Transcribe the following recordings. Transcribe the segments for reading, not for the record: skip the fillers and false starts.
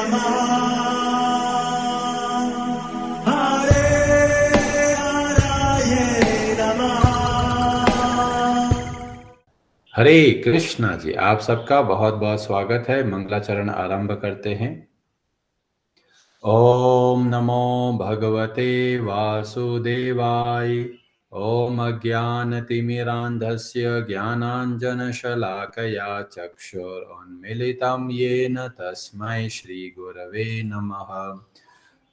नमः हरे हराये नमः। हरे कृष्णा जी, आप सबका बहुत बहुत स्वागत है। मंगलाचरण आरंभ करते हैं। ओम नमो भगवते वासुदेवाय। ओम अज्ञानतिमिरान्धस्य ज्ञानाञ्जनशलाकया चक्षुरुन्मीलितं येन तस्मै श्रीगुरवे नमः।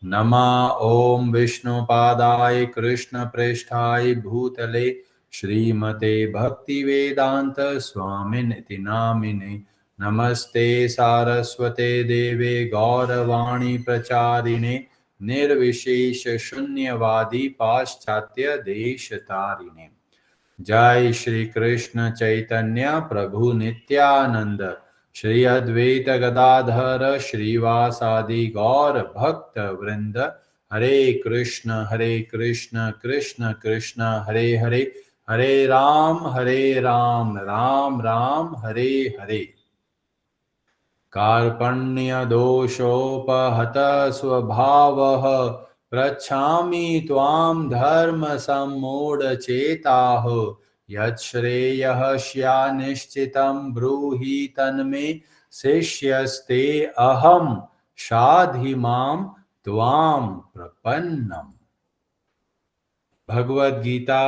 नमः ओम विष्णुपादाय कृष्णप्रेष्ठाय भूतले श्रीमते भक्तिवेदांत स्वामिनिति नामिने। नमस्ते सारस्वते देवे गौरवाणी प्रचारिणे निर्विशेष शून्यवादी पाश्चात्य देश तारिणे। जय श्री कृष्ण चैतन्य प्रभु नित्यानंद श्री अद्वैत गदाधर श्रीवासादि गौर भक्त वृंद। हरे कृष्ण कृष्ण कृष्ण हरे हरे, हरे राम राम राम हरे हरे। कार्पण्य दोषोपहत स्वभावः पृच्छामि त्वां धर्म सम्मूढचेताः। यच्छ्रेयः स्यान्निश्चितं ब्रूहि तन्मे शिष्यस्ते अहं शाधि मां त्वां प्रपन्नम्। भगवद गीता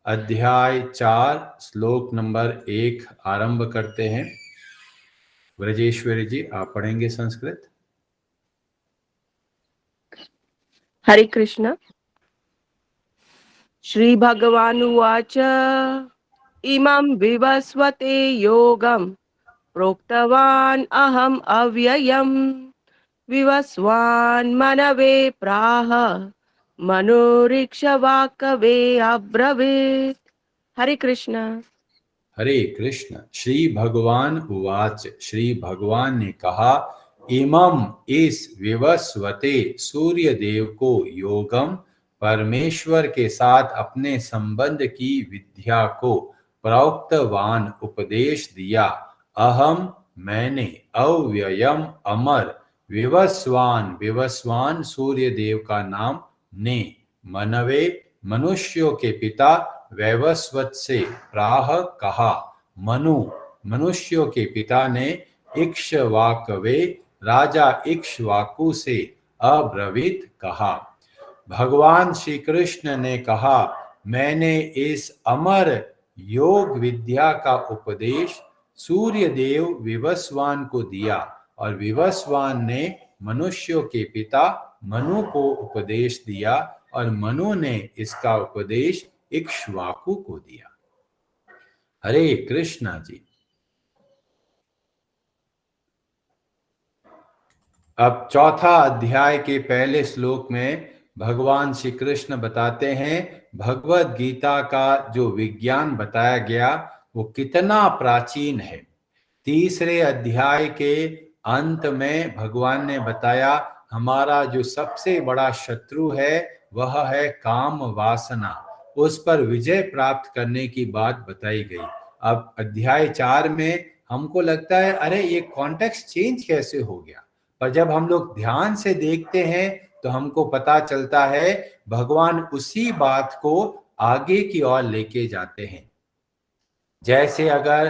अध्याय 4 श्लोक नंबर 1 आरंभ करते हैं। ब्रजेश्वरी जी, आप पढ़ेंगे संस्कृत। हरे कृष्ण। श्री भगवानुवाच इमं विवस्वते योगं प्रोक्तवान् अहम् अव्ययम् विवस्वान् मनवे प्राह मनोरीक्षवाकवे अब्रवीत्। हरे कृष्ण। हरे कृष्ण। श्री भगवान उवाच, श्री भगवान ने कहा, इमम इस विवस्वते सूर्य देव को योगम परमेश्वर के साथ अपने संबंध की विद्या को प्रोक्तवान उपदेश दिया। अहम मैंने, अव्ययम अमर, विवस्वान विवस्वान सूर्य देव का नाम ने, मनवे मनुष्यों के पिता, वैवस्वत से प्राह कहा, मनु मनुष्यों के पिता ने, इक्ष्वाकवे राजा इक्ष्वाकु से अब्रवीत कहा। भगवान श्री कृष्ण ने कहा, मैंने इस अमर योग विद्या का उपदेश सूर्य देव विवस्वान को दिया और विवस्वान ने मनुष्यों के पिता मनु को उपदेश दिया और मनु ने इसका उपदेश इक्ष्वाकु को दिया। हरे कृष्णा जी। अब चौथा अध्याय के पहले श्लोक में भगवान श्री कृष्ण बताते हैं भगवत गीता का जो विज्ञान बताया गया वो कितना प्राचीन है। तीसरे अध्याय के अंत में भगवान ने बताया हमारा जो सबसे बड़ा शत्रु है वह है काम वासना, उस पर विजय प्राप्त करने की बात बताई गई। अब अध्याय 4 में हमको लगता है अरे ये कॉन्टेक्स्ट चेंज कैसे हो गया, पर जब हम लोग ध्यान से देखते हैं तो हमको पता चलता है भगवान उसी बात को आगे की ओर लेके जाते हैं। जैसे अगर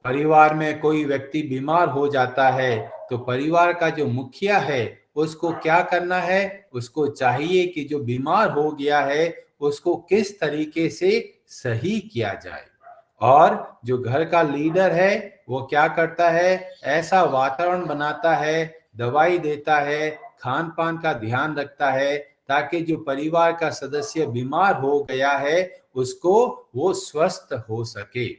परिवार में कोई व्यक्ति बीमार हो जाता है तो परिवार का जो मुखिया है उसको क्या करना है, उसको चाहिए कि जो बीमार हो गया है उसको किस तरीके से सही किया जाए। और जो घर का लीडर है वो क्या करता है, ऐसा वातावरण बनाता है, दवाई देता है, खान पान का ध्यान रखता है ताकि जो परिवार का सदस्य बीमार हो गया है उसको वो स्वस्थ हो सके।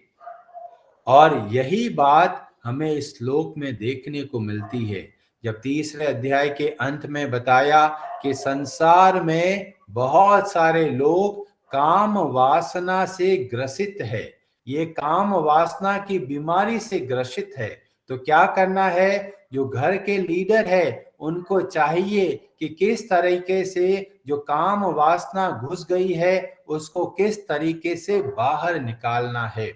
और यही बात हमें इस श्लोक में देखने को मिलती है जब तीसरे अध्याय के अंत में बताया कि संसार में बहुत सारे लोग काम वासना से ग्रसित है, ये काम वासना की बीमारी से ग्रसित है। तो क्या करना है, जो घर के लीडर है उनको चाहिए कि किस तरीके से जो काम वासना घुस गई है उसको किस तरीके से बाहर निकालना है।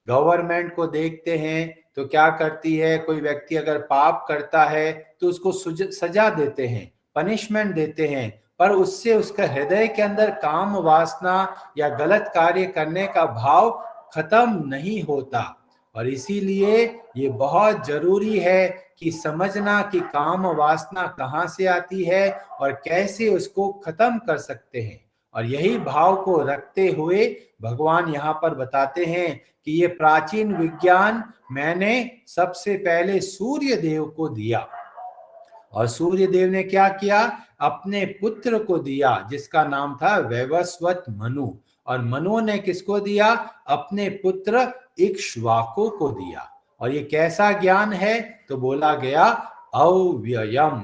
गवर्नमेंट को देखते हैं तो क्या करती है, कोई व्यक्ति अगर पाप करता है तो उसको सजा देते हैं, पनिशमेंट देते हैं, पर उससे उसका हृदय के अंदर काम वासना या गलत कार्य करने का भाव खत्म नहीं होता। और इसीलिए ये बहुत जरूरी है कि समझना कि काम वासना कहाँ से आती है और कैसे उसको खत्म कर सकते हैं। और यही भाव को रखते हुए भगवान यहाँ पर बताते हैं कि ये प्राचीन विज्ञान मैंने सबसे पहले सूर्य देव को दिया। और सूर्य देव ने क्या किया, अपने पुत्र को दिया जिसका नाम था वैवस्वत मनु। और मनु ने किसको दिया, अपने पुत्र इक्ष्वाकु को दिया। और ये कैसा ज्ञान है, तो बोला गया अव्ययम।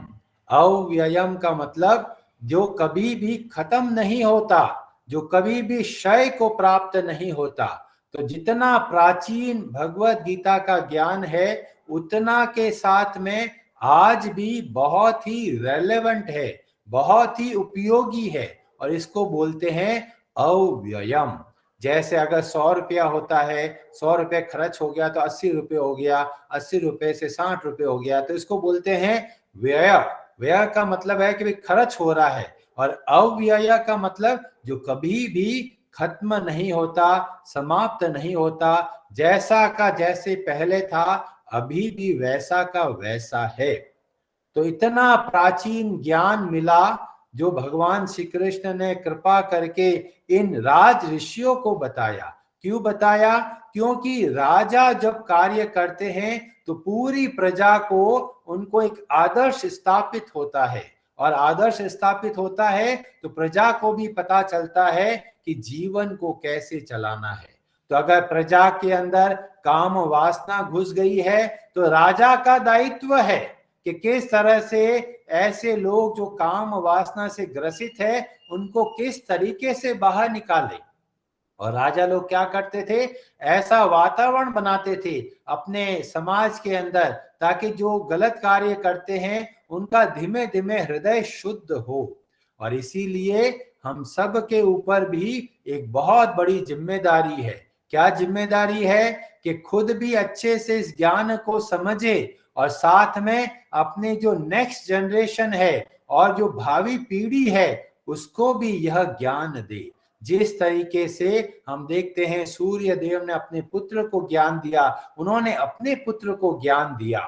अव्ययम का मतलब जो कभी भी खत्म नहीं होता, जो कभी भी क्षय को प्राप्त नहीं होता। तो जितना प्राचीन भगवत गीता का ज्ञान है उतना के साथ में आज भी बहुत ही रेलेवेंट है, बहुत ही उपयोगी है। और इसको बोलते हैं अव्ययम। जैसे अगर 100 रुपया होता है, 100 रुपये खर्च हो गया तो 80 रुपये हो गया, 80 रुपये से 60 रुपये हो गया, तो इसको बोलते हैं व्यय। व्यय का मतलब है कि भाई खर्च हो रहा है। और अव्यय का मतलब जो कभी भी खत्म नहीं होता, समाप्त नहीं होता, जैसा का जैसे पहले था अभी भी वैसा का वैसा है। तो इतना प्राचीन ज्ञान मिला जो भगवान श्री कृष्ण ने कृपा करके इन राज ऋषियों को बताया। क्यों बताया, क्योंकि राजा जब कार्य करते हैं तो पूरी प्रजा को उनको एक आदर्श स्थापित होता है। और आदर्श स्थापित होता है तो प्रजा को भी पता चलता है कि जीवन को कैसे चलाना है। तो अगर प्रजा के अंदर काम वासना घुस गई है तो राजा का दायित्व है कि किस तरह से ऐसे लोग जो काम वासना से ग्रसित है उनको किस तरीके से बाहर निकाले। और राजा लोग क्या करते थे, ऐसा वातावरण बनाते थे अपने समाज के अंदर ताकि जो गलत कार्य करते हैं उनका धीमे धीमे हृदय शुद्ध हो। और इसीलिए हम सब के ऊपर भी एक बहुत बड़ी जिम्मेदारी है। क्या जिम्मेदारी है, कि खुद भी अच्छे से इस ज्ञान को समझे और साथ में अपने जो नेक्स्ट जनरेशन है और जो भावी पीढ़ी है उसको भी यह ज्ञान दे। जिस तरीके से हम देखते हैं सूर्य देव ने अपने पुत्र को ज्ञान दिया, उन्होंने अपने पुत्र को ज्ञान दिया।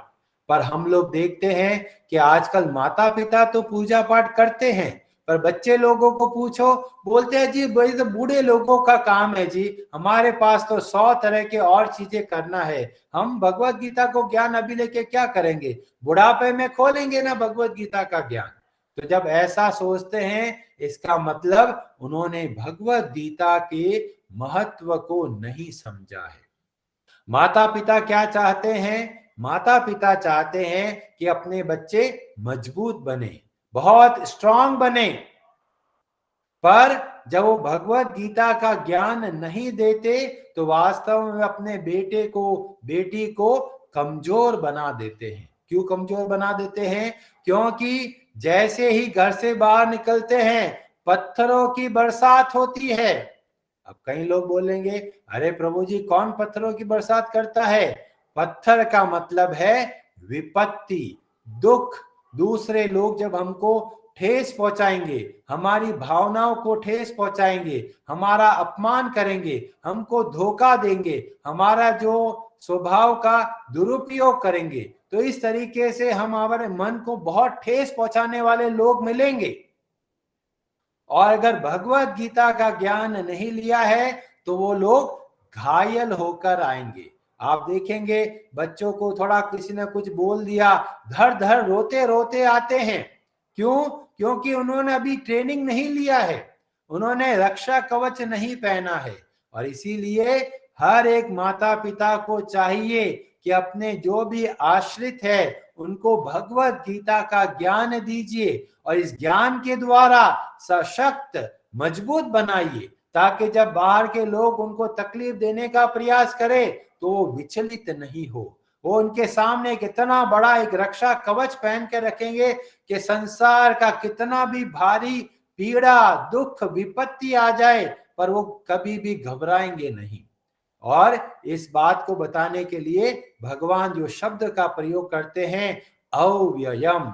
पर हम लोग देखते हैं कि आजकल माता पिता तो पूजा पाठ करते हैं, पर बच्चे लोगों को पूछो, बोलते हैं जी भाई तो बूढ़े लोगों का काम है जी, हमारे पास तो 100 तरह के और चीजें करना है, हम भगवत गीता को ज्ञान अभी लेके क्या करेंगे, बुढ़ापे में खोलेंगे ना भगवत गीता का ज्ञान। तो जब ऐसा सोचते हैं इसका मतलब उन्होंने भगवत गीता के महत्व को नहीं समझा है। माता पिता क्या चाहते हैं, माता पिता चाहते हैं कि अपने बच्चे मजबूत बने, बहुत स्ट्रांग बने। पर जब वो भगवत गीता का ज्ञान नहीं देते तो वास्तव में अपने बेटे को बेटी को कमजोर बना देते हैं। क्यों कमजोर बना देते हैं, क्योंकि जैसे ही घर से बाहर निकलते हैं पत्थरों की बरसात होती है। अब कई लोग बोलेंगे, अरे प्रभु जी कौन पत्थरों की बरसात करता है। पत्थर का मतलब है विपत्ति, दुख। दूसरे लोग जब हमको ठेस पहुंचाएंगे, हमारी भावनाओं को ठेस पहुंचाएंगे, हमारा अपमान करेंगे, हमको धोखा देंगे, हमारा जो स्वभाव का दुरुपयोग करेंगे, तो इस तरीके से हम हमारे मन को बहुत ठेस पहुंचाने वाले लोग मिलेंगे। और अगर भगवत गीता का ज्ञान नहीं लिया है तो वो लोग घायल होकर आएंगे। आप देखेंगे बच्चों को थोड़ा किसी ने कुछ बोल दिया, धड़ धड़ रोते रोते आते हैं। क्यों, क्योंकि उन्होंने अभी ट्रेनिंग नहीं लिया है, उन्होंने रक्षा कवच नहीं पहना है। और इसीलिए हर एक माता पिता को चाहिए कि अपने जो भी आश्रित है उनको भगवत गीता का ज्ञान दीजिए और इस ज्ञान के द्वारा सशक्त मजबूत बनाइए, ताकि जब बाहर के लोग उनको तकलीफ देने का प्रयास करें तो वो विचलित नहीं हो। वो उनके सामने कितना बड़ा एक रक्षा कवच पहन के रखेंगे कि संसार का कितना भी भारी पीड़ा दुख विपत्ति आ जाए पर वो कभी भी घबराएंगे नहीं। और इस बात को बताने के लिए भगवान जो शब्द का प्रयोग करते हैं अव्ययम,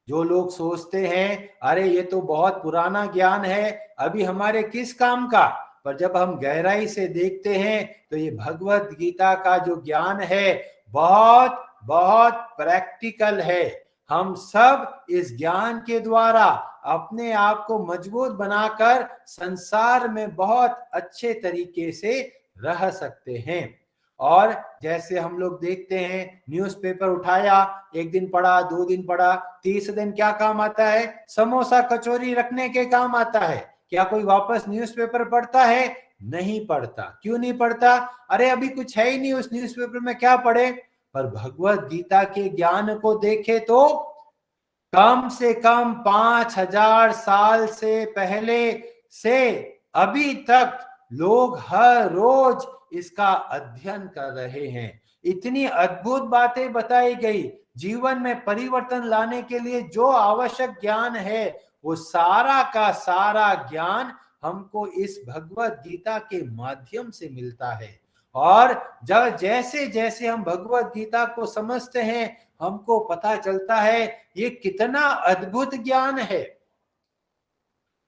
जो लोग सोचते हैं अरे ये तो बहुत पुराना ज्ञान है, अभी हमारे किस काम का, पर जब हम गहराई से देखते हैं तो ये भगवत गीता का जो ज्ञान है बहुत बहुत प्रैक्टिकल है। हम सब इस ज्ञान के द्वारा अपने आप को मजबूत बनाकर संसार में बहुत अच्छे तरीके से रह सकते हैं। और जैसे हम लोग देखते हैं न्यूज़पेपर उठाया, एक दिन पढ़ा, 2 दिन पढ़ा, तीसरे दिन क्या काम आता है? समोसा कचौरी रखने के काम आता है। क्या कोई वापस न्यूज़पेपर पढ़ता है? नहीं पढ़ता। क्यों नहीं पढ़ता? अरे अभी कुछ है ही नहीं उस न्यूज़पेपर में, क्या पढ़े? पर भगवत गीता के ज्ञान को देखे तो कम से कम 5000 साल से पहले से अभी तक लोग हर रोज इसका अध्ययन कर रहे हैं। इतनी अद्भुत बातें बताई गई, जीवन में परिवर्तन लाने के लिए जो आवश्यक ज्ञान है वो सारा का सारा ज्ञान हमको इस भगवत गीता के माध्यम से मिलता है। और जब जैसे जैसे हम भगवत गीता को समझते हैं हमको पता चलता है ये कितना अद्भुत ज्ञान है।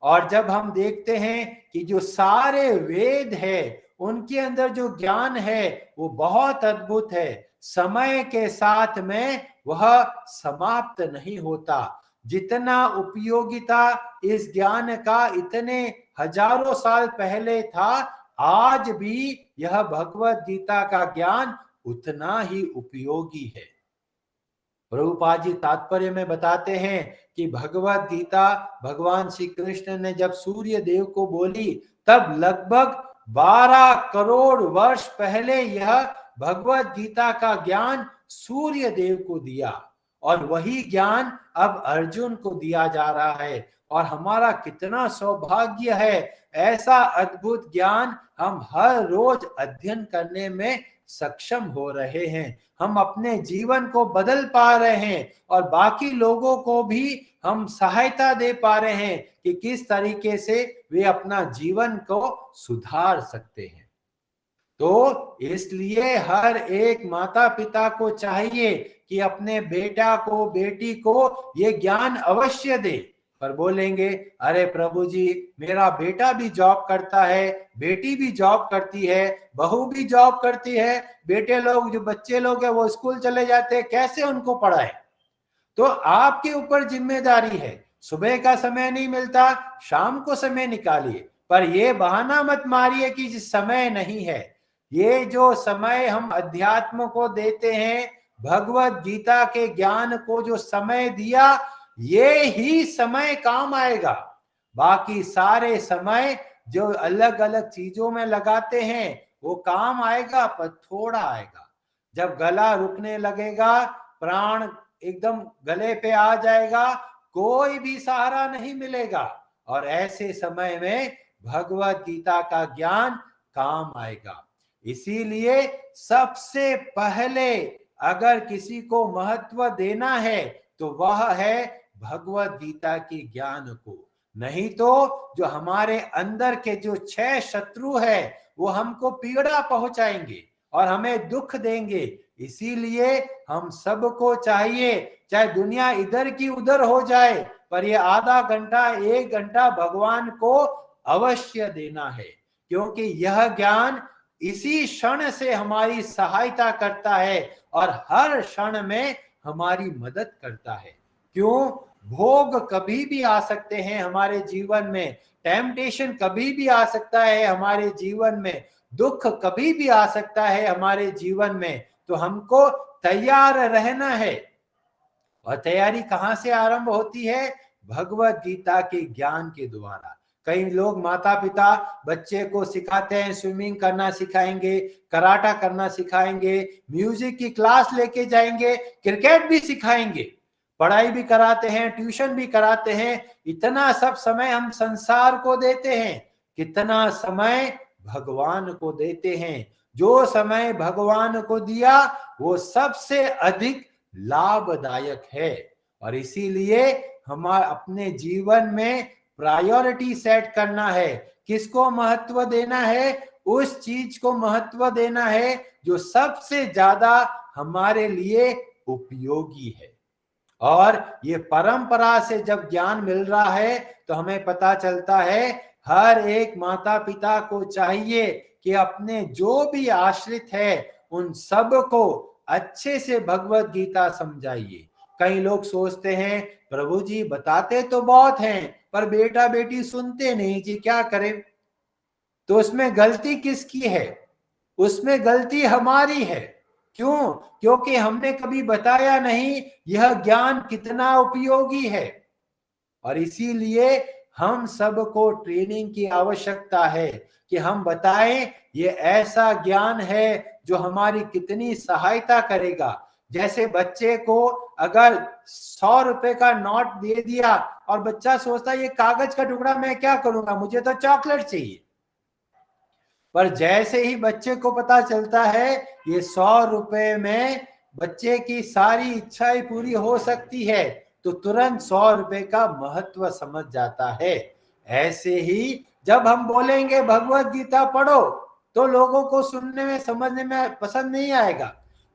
और जब हम देखते हैं कि जो सारे वेद है उनके अंदर जो ज्ञान है वो बहुत अद्भुत है, समय के साथ में वह समाप्त नहीं होता। जितना उपयोगिता इस ज्ञान का इतने हजारों साल पहले था, आज भी यह भगवत गीता का ज्ञान उतना ही उपयोगी है। प्रभुपाद जी तात्पर्य में बताते हैं कि भगवत गीता भगवान श्री कृष्ण ने जब सूर्य देव को बोली तब लगभग 12 करोड़ वर्ष पहले यह भगवत गीता का ज्ञान सूर्य देव को दिया, और वही ज्ञान अब अर्जुन को दिया जा रहा है। और हमारा कितना सौभाग्य है, ऐसा अद्भुत ज्ञान हम हर रोज अध्ययन करने में सक्षम हो रहे हैं। हम अपने जीवन को बदल पा रहे हैं और बाकी लोगों को भी हम सहायता दे पा रहे हैं कि किस तरीके से वे अपना जीवन को सुधार सकते हैं। तो इसलिए हर एक माता पिता को चाहिए कि अपने बेटा को बेटी को ये ज्ञान अवश्य दे। पर बोलेंगे अरे प्रभु जी मेरा बेटा भी जॉब करता है, बेटी भी जॉब करती है, बहू भी जॉब करती है, बेटे लोग जो बच्चे लोग हैं वो स्कूल चले जाते हैं, कैसे उनको पढ़ाए? तो आपके ऊपर जिम्मेदारी है, सुबह का समय नहीं मिलता, शाम को समय निकालिए, पर ये बहाना मत मारिए कि समय नहीं है। ये जो समय हम अध्यात्म को देते हैं, भगवत गीता के ज्ञान को जो समय दिया, ये ही समय काम आएगा। बाकी सारे समय जो अलग अलग चीजों में लगाते हैं वो काम आएगा पर थोड़ा आएगा। जब गला रुकने लगेगा, प्राण एकदम गले पे आ जाएगा, कोई भी सहारा नहीं मिलेगा, और ऐसे समय में भगवत गीता का ज्ञान काम आएगा। इसीलिए सबसे पहले अगर किसी को महत्व देना है तो वह है भगवत गीता के ज्ञान को। नहीं तो जो हमारे अंदर के जो 6 शत्रु है वो हमको पीड़ा पहुंचाएंगे और हमें दुख देंगे। इसीलिए हम सबको चाहिए, चाहे दुनिया इधर की उधर हो जाए, पर ये आधा घंटा 1 घंटा भगवान को अवश्य देना है, क्योंकि यह ज्ञान इसी क्षण से हमारी सहायता करता है और हर क्षण में हमारी मदद करता है। क्यों? भोग कभी भी आ सकते हैं हमारे जीवन में, टेम्पटेशन कभी भी आ सकता है हमारे जीवन में, दुख कभी भी आ सकता है हमारे जीवन में, तो हमको तैयार रहना है। और तैयारी कहां से आरंभ होती है? भगवत गीता के ज्ञान के द्वारा। कई लोग माता पिता बच्चे को सिखाते हैं, स्विमिंग करना सिखाएंगे, कराटा करना सिखाएंगे, म्यूजिक की क्लास लेके जाएंगे, क्रिकेट भी सिखाएंगे, पढ़ाई भी कराते हैं, ट्यूशन भी कराते हैं। इतना सब समय हम संसार को देते हैं, कितना समय भगवान को देते हैं? जो समय भगवान को दिया वो सबसे अधिक लाभदायक है। और इसीलिए हमारे अपने जीवन में प्रायोरिटी सेट करना है। किसको महत्व देना है? उस चीज को महत्व देना है जो सबसे ज्यादा हमारे लिए उपयोगी है। और ये परंपरा से जब ज्ञान मिल रहा है तो हमें पता चलता है हर एक माता पिता को चाहिए कि अपने जो भी आश्रित है उन सब को अच्छे से भगवत गीता समझाइए। कई लोग सोचते हैं प्रभु जी बताते तो बहुत हैं पर बेटा बेटी सुनते नहीं जी, क्या करें। तो उसमें गलती किसकी है? उसमें गलती हमारी है। क्यों? क्योंकि हमने कभी बताया नहीं यह ज्ञान कितना उपयोगी है। और इसीलिए हम सबको ट्रेनिंग की आवश्यकता है कि हम बताएं ये ऐसा ज्ञान है जो हमारी कितनी सहायता करेगा। जैसे बच्चे को अगर 100 रुपए का नोट दे दिया और बच्चा सोचता है ये कागज का टुकड़ा, मैं क्या करूंगा, मुझे तो चॉकलेट चाहिए। पर जैसे ही बच्चे को पता चलता है ये 100 रुपए में बच्चे की सारी इच्छाएं पूरी हो सकती है तो तुरंत 100 रुपए का महत्व समझ जाता है। ऐसे ही जब हम बोलेंगे भगवत गीता पढ़ो तो लोगों को सुनने में समझने में पसंद नहीं आएगा।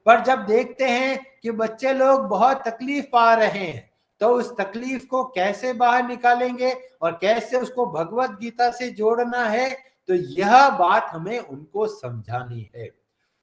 पर जब देखते हैं कि बच्चे लोग बहुत तकलीफ पा रहे हैं तो उस तकलीफ को कैसे बाहर निकालेंगे और कैसे उसको भगवत गीता से जोड़ना है, तो यह बात हमें उनको समझानी है।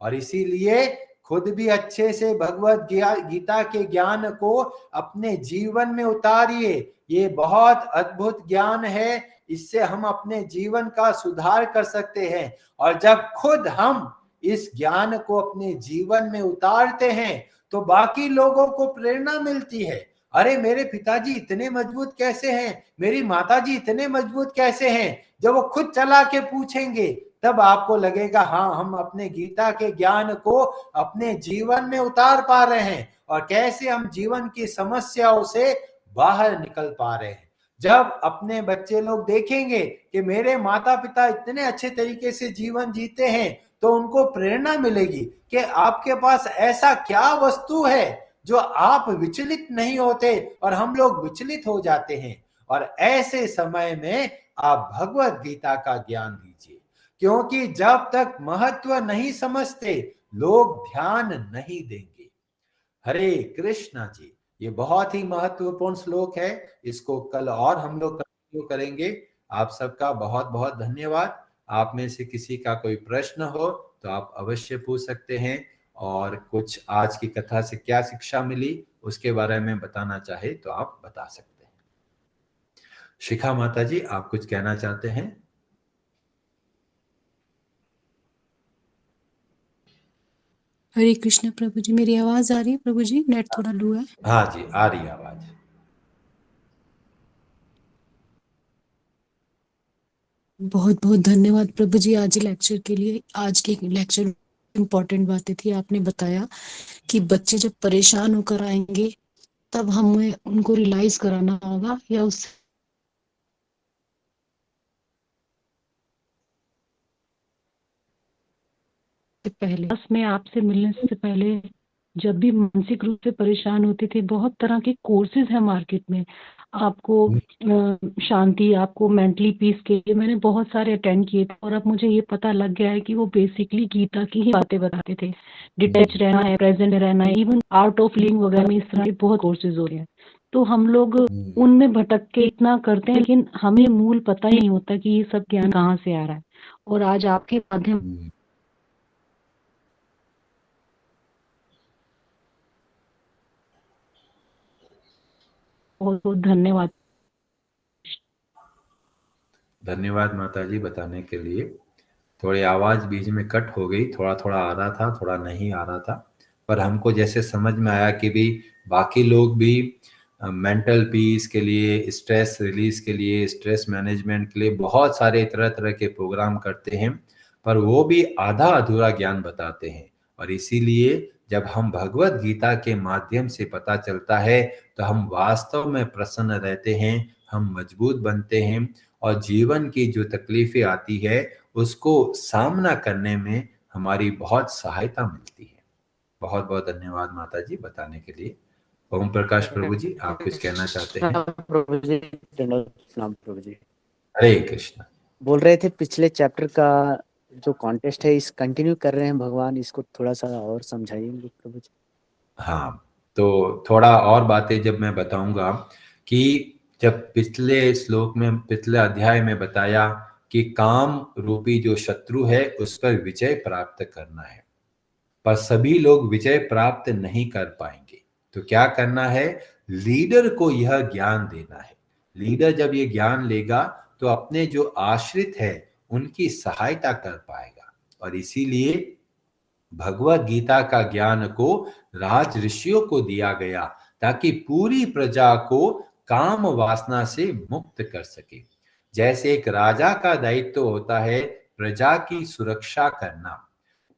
और इसीलिए खुद भी अच्छे से भगवत गीता के ज्ञान को अपने जीवन में उतारिए। ये बहुत अद्भुत ज्ञान है, इससे हम अपने जीवन का सुधार कर सकते हैं। और जब खुद हम इस ज्ञान को अपने जीवन में उतारते हैं तो बाकी लोगों को प्रेरणा मिलती है। अरे मेरे पिताजी इतने मजबूत कैसे हैं, मेरी माताजी इतने मजबूत कैसे हैं। जब वो खुद चला के पूछेंगे तब आपको लगेगा हाँ हम अपने गीता के ज्ञान को अपने जीवन में उतार पा रहे हैं और कैसे हम जीवन की समस्याओं से बाहर निकल पा रहे हैं। जब अपने बच्चे लोग देखेंगे कि मेरे माता पिता इतने अच्छे तरीके से जीवन जीते हैं तो उनको प्रेरणा मिलेगी कि आपके पास ऐसा क्या वस्तु है जो आप विचलित नहीं होते और हम लोग विचलित हो जाते हैं। और ऐसे समय में आप भगवत गीता का ज्ञान दीजिए, क्योंकि जब तक महत्व नहीं समझते लोग ध्यान नहीं देंगे। हरे कृष्णा जी, ये बहुत ही महत्वपूर्ण श्लोक है, इसको कल और हम लोग कंटिन्यू करेंगे। आप सबका बहुत बहुत धन्यवाद। आप में से किसी का कोई प्रश्न हो तो आप अवश्य पूछ सकते हैं और कुछ आज की कथा से क्या शिक्षा मिली उसके बारे में बताना चाहे तो आप बता सकते हैं। शिखा माता जी, आप कुछ कहना चाहते हैं? हरे कृष्ण प्रभु जी, मेरी आवाज आ रही है प्रभु जी? नेट थोड़ा लो है। हाँ जी, आ रही है आवाज। बहुत बहुत धन्यवाद प्रभु जी आज लेक्चर के लिए। आज के लेक्चर इम्पोर्टेंट बातें थी। आपने बताया कि बच्चे जब परेशान होकर आएंगे तब हमें उनको रियलाइज कराना होगा या उससे पहले, बस में आपसे मिलने से पहले जब भी मानसिक रूप से परेशान होते थे, बहुत तरह के कोर्सेज हैं मार्केट में आपको शांति, आपको मेंटली पीस के लिए मैंने बहुत सारे अटेंड किए थे और अब मुझे ये पता लग गया है कि वो बेसिकली गीता की ही बातें बताते थे। डिटैच रहना है, प्रेजेंट रहना है, इवन आर्ट ऑफ लिविंग वगैरह में इस तरह के बहुत कोर्सेज हो रहे हैं। तो हम लोग उनमें भटक के इतना करते हैं लेकिन हमें मूल पता ही नहीं होता कि ये सब ज्ञान कहाँ से आ रहा है। और आज आपके माध्यम बहुत बहुत धन्यवाद। धन्यवाद माता जी बताने के लिए। थोड़ी आवाज बीच में कट हो गई, थोड़ा थोड़ा आ रहा था, थोड़ा नहीं आ रहा था, पर हमको जैसे समझ में आया कि भी बाकी लोग भी मेंटल पीस के लिए, स्ट्रेस रिलीज के लिए, स्ट्रेस मैनेजमेंट के लिए बहुत सारे तरह तरह के प्रोग्राम करते हैं, पर वो भी आधा अधूरा ज्ञान बताते हैं। और इसीलिए जब हम भगवत गीता के माध्यम से पता चलता है तो हम वास्तव में प्रसन्न रहते हैं, हम मजबूत बनते हैं और जीवन की जो तकलीफें आती है उसको सामना करने में हमारी बहुत सहायता मिलती है। बहुत बहुत धन्यवाद माता जी बताने के लिए। ओम प्रकाश प्रभु जी, आप कुछ कहना चाहते हैं? प्रभु जी, प्रणाम प्रभु जी। हरे कृष्ण। बोल रहे थे पिछले चैप्टर का जो कॉन्टेस्ट है इस कंटिन्यू कर रहे हैं भगवान, इसको थोड़ा सा और समझाइए प्रभु जी। हाँ, तो थोड़ा और बातें जब मैं बताऊंगा कि जब पिछले श्लोक में, पिछले अध्याय में बताया कि काम रूपी जो शत्रु है उस पर विजय प्राप्त करना है, पर सभी लोग विजय प्राप्त नहीं कर पाएंगे। तो क्या करना है? लीडर को यह ज्ञान देना है। लीडर जब ये ज्ञान लेगा तो अपने जो आश्रित है उनकी सहायता कर पाएगा। और इसीलिए भगवत गीता का ज्ञान को राज ऋषियों को दिया गया ताकि पूरी प्रजा को काम वासना से मुक्त कर सके। जैसे एक राजा का दायित्व होता है प्रजा की सुरक्षा करना,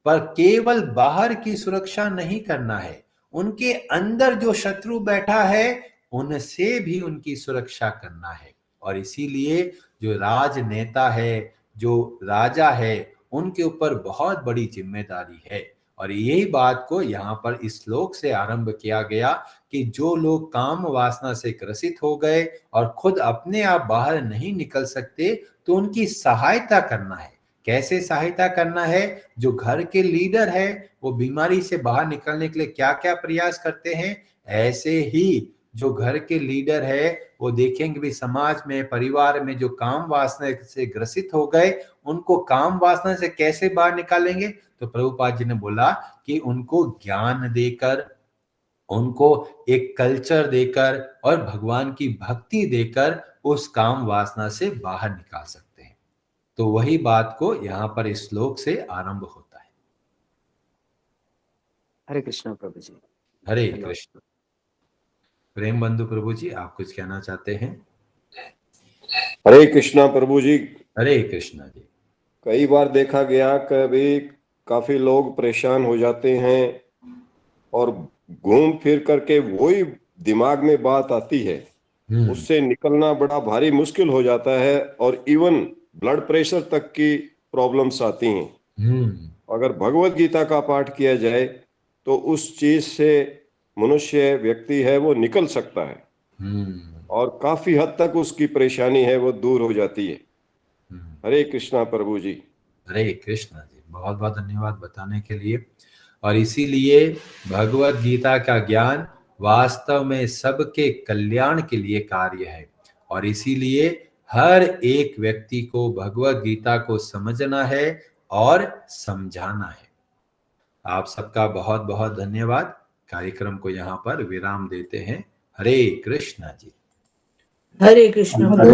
पर केवल बाहर की सुरक्षा नहीं करना है, उनके अंदर जो शत्रु बैठा है उनसे भी उनकी सुरक्षा करना है। और इसीलिए जो राजनेता है, जो राजा है, उनके ऊपर बहुत बड़ी जिम्मेदारी है। और यही बात को यहाँ पर इस श्लोक से आरंभ किया गया कि जो लोग काम वासना से ग्रसित हो गए और खुद अपने आप बाहर नहीं निकल सकते तो उनकी सहायता करना है। कैसे सहायता करना है? जो घर के लीडर है वो बीमारी से बाहर निकलने के लिए क्या क्या प्रयास करते हैं, ऐसे ही जो घर के लीडर है वो देखेंगे भी समाज में, परिवार में जो काम वासना से ग्रसित हो गए उनको काम वासना से कैसे बाहर निकालेंगे। तो प्रभुपाद जी ने बोला कि उनको ज्ञान देकर, उनको एक कल्चर देकर और भगवान की भक्ति देकर उस काम वासना से बाहर निकाल सकते हैं। तो वही बात को यहाँ पर इस श्लोक से आरंभ होता है। हरे कृष्ण प्रभु जी। हरे कृष्ण। प्रेम बंधु प्रभु जी, आप कुछ कहना चाहते हैं? हरे कृष्णा प्रभु जी। हरे कृष्णा जी। कई बार देखा गया कभी काफी लोग परेशान हो जाते हैं और घूम फिर करके वही दिमाग में बात आती है, उससे निकलना बड़ा भारी मुश्किल हो जाता है और इवन ब्लड प्रेशर तक की प्रॉब्लम्स आती हैं। अगर भगवत गीता का पाठ किया जाए तो उस चीज से मनुष्य व्यक्ति है वो निकल सकता है और काफी हद तक उसकी परेशानी है वो दूर हो जाती है। हरे कृष्णा प्रभु जी। हरे कृष्णा जी, बहुत बहुत धन्यवाद बताने के लिए। और इसीलिए भगवत गीता का ज्ञान वास्तव में सबके कल्याण के लिए कार्य है और इसीलिए हर एक व्यक्ति को भगवत गीता को समझना है और समझाना है। आप सबका बहुत बहुत धन्यवाद। कार्यक्रम को यहाँ पर विराम देते हैं। हरे कृष्णा जी। हरे कृष्ण।